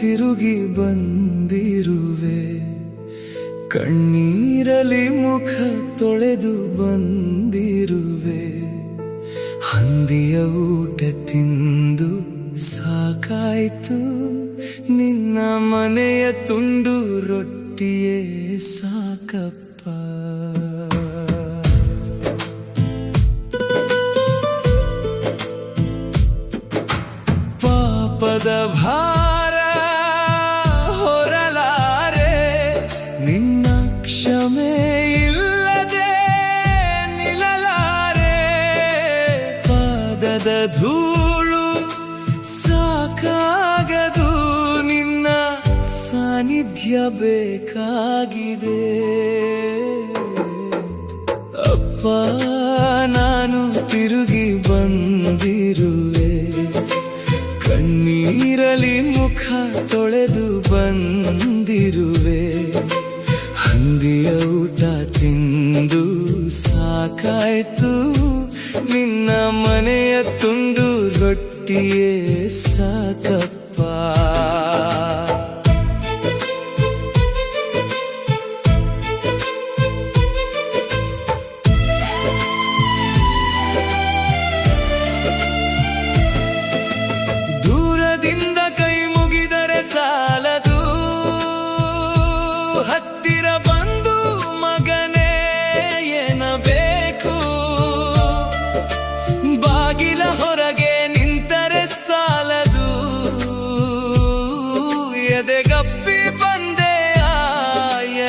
ತಿರುಗಿ ಬಂದಿರುವೆ. ಕಣ್ಣೀರಲಿ ಮುಖ ತೊಳೆದು ಬಂದಿರುವೆ. ಹಂದಿಯ ಊಟ ತಿಂದು ಸಾಕಾಯ್ತು, ನಿನ್ನ ಮನೆಯ ತುಂಡು ರೊಟ್ಟಿಯೇ ಸಾಕಪ್ಪ. ಪಾಪದ ಭಾರ ಹೊರಲಾರೆ, ನಿನ್ನ ಕ್ಷಮೆ ಇಲ್ಲದೆ ನಿಲ್ಲಲಾರೆ. ಪಾದದ ಧೂಳು ಸಾಕಾಗದು, ನಿನ್ನ ಸಾನ್ನಿಧ್ಯ ಬೇಕಾಗಿದೆ. ಅಪ್ಪ, ನಾನು ತಿರುಗಿ ಬಂದಿರುವೆ. ಕಣ್ಣೀರಲಿ ಮುಖ ತೊಳೆದು ಬಂದಿರುವೆ. ಹಂದಿಯ ಊಟ ತಿಂದು ಸಾಕಾಯ್ತು, ನಿನ್ನ ಮನೆಯ ತುಂಡು ರೊಟ್ಟಿಯೇ ಸಾಕಪ್ಪ. ದೂರದಿಂದ ಕೈ ಮುಗಿದರೆ ಸಾಲದು, ಹತ್ತಿರ ಬಂದು ಮಗನೇ ಎನ್ನಬೇಕು. ಬಾಗಿಲ ಹೊರಗೆ ನಿಂತರೆ ಸಾಲದು, ಎದೆಗಪ್ಪಿ ಬಂದೆ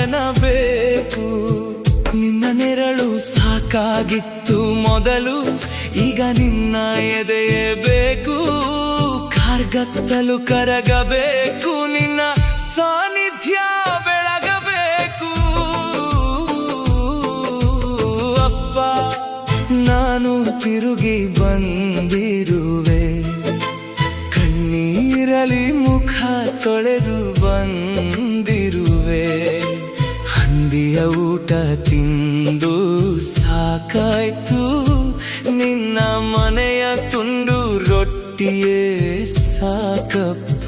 ಎನ್ನಬೇಕು. ನಿನ್ನ ನೆರಳು ಸಾಕಾಗಿತ್ತು ಮೊದಲು, ಈಗ ನಿನ್ನ ಎದೆಯೇ ಬೇಕು. ಕಾರ್ಗತ್ತಲು ಕರಗಬೇಕು, ನಿನ್ನ ಸಾನ್ನಿಧ್ಯ ಬೆಳಗಬೇಕು. ಅಪ್ಪ, ನಾನು ತಿರುಗಿ ಬಂದಿರುವೆ. ಕಣ್ಣೀರಲಿ ಮುಖ ತೊಳೆದು ಬಂದಿರುವೆ. ಹಂದಿಯ ಊಟ ತಿಂದು ಸಾಕಾಯ್ತು, ನಿನ್ನ ಮನೆಯ ತುಂಡು ರೊಟ್ಟಿಯೇ ಸಾಕಪ್ಪ.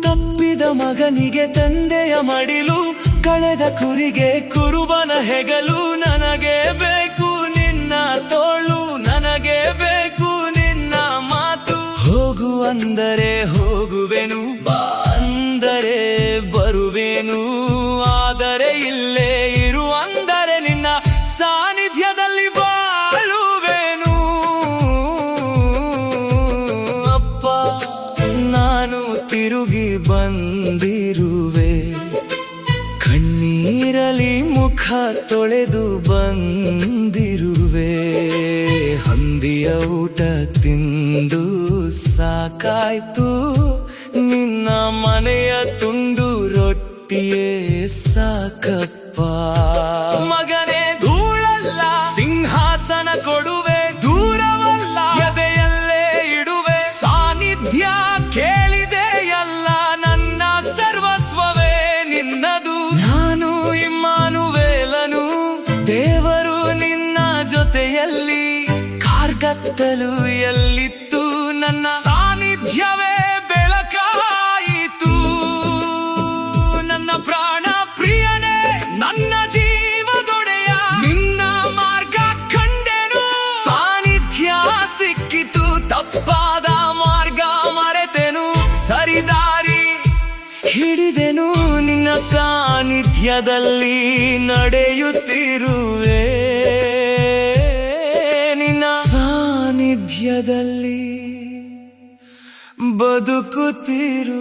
ತಪ್ಪಿದ ಮಗನಿಗೆ ತಂದೆಯ ಮಡಿಲು, ಕಳೆದ ಕುರಿಗೆ ಕುರುಬನ ಹೆಗಲು. ನನಗೆ ಬೇಕು ನಿನ್ನ ತೋಳು, ನನಗೆ ಬೇಕು ನಿನ್ನ ಮಾತು. ಹೋಗು ಅಂದರೆ ಹೋಗುವೆನು, ಬಾ ಅಂದರೆ ಬರುವೆನು. ಆದರೆ ಇಲ್ಲೇ ಇರು ಅಂದರೆ ನಿನ್ನ ಸಾನ್ನಿಧ್ಯದಲ್ಲಿ ಬಾಳುವೆನು. ಅಪ್ಪ, ನಾನು ತಿರುಗಿ ಬಂದಿರುವೆ. ಕಣ್ಣೀರಲಿ ಮುಖ ತೊಳೆದು ಬಂದಿರುವೆ. ಹಂದಿಯ ಊಟ ತಿಂದು ಸಾಕಾಯ್ತು, ನಿನ್ನ ಮನೆಯ ತುಂಡು ರೊಟ್ಟಿಯೇ ಸಾಕಪ್ಪ. ಮಗನೇ, ಧೂಳಲ್ಲ ಸಿಂಹಾಸನ ಕೊಡುವೆ, ದೂರವಲ್ಲ ಎದೆಯಲ್ಲೇ ಇಡುವೆ. ಸಾನ್ನಿಧ್ಯ ಕೇಳಿದೆಯಲ್ಲ, ನನ್ನ ಸರ್ವಸ್ವವೇ ನಿನ್ನದು. ನಾನು ಇಮ್ಮಾನುವೇಲನು, ದೇವರು ನಿನ್ನ ಜೊತೆಯಲ್ಲಿ. ಕಾರ್ಗತ್ತಲು ಎಲ್ಲಿತ್ತು, ನನ್ನ ಸಾನ್ನಿಧ್ಯವೇ ಬೆಳಕಾಯಿತು. ನನ್ನ ಪ್ರಾಣ ಪ್ರಿಯನೇ, ನನ್ನ ಜೀವದೊಡೆಯ, ನಿನ್ನ ಮಾರ್ಗ ಕಂಡೆನು. ಸಾನ್ನಿಧ್ಯ ಸಿಕ್ಕಿತು, ತಪ್ಪಾದ ಮಾರ್ಗ ಮರೆತೆನು. ಸರಿದಾರಿ ಹಿಡಿದೆನು, ನಿನ್ನ ಸಾನ್ನಿಧ್ಯದಲ್ಲಿ ನಡೆಯುತ್ತಿರುವೆ. ನಿನ್ನ ಸಾನ್ನಿಧ್ಯದಲ್ಲಿ ಬದುಕುತ್ತಿರುವೆ.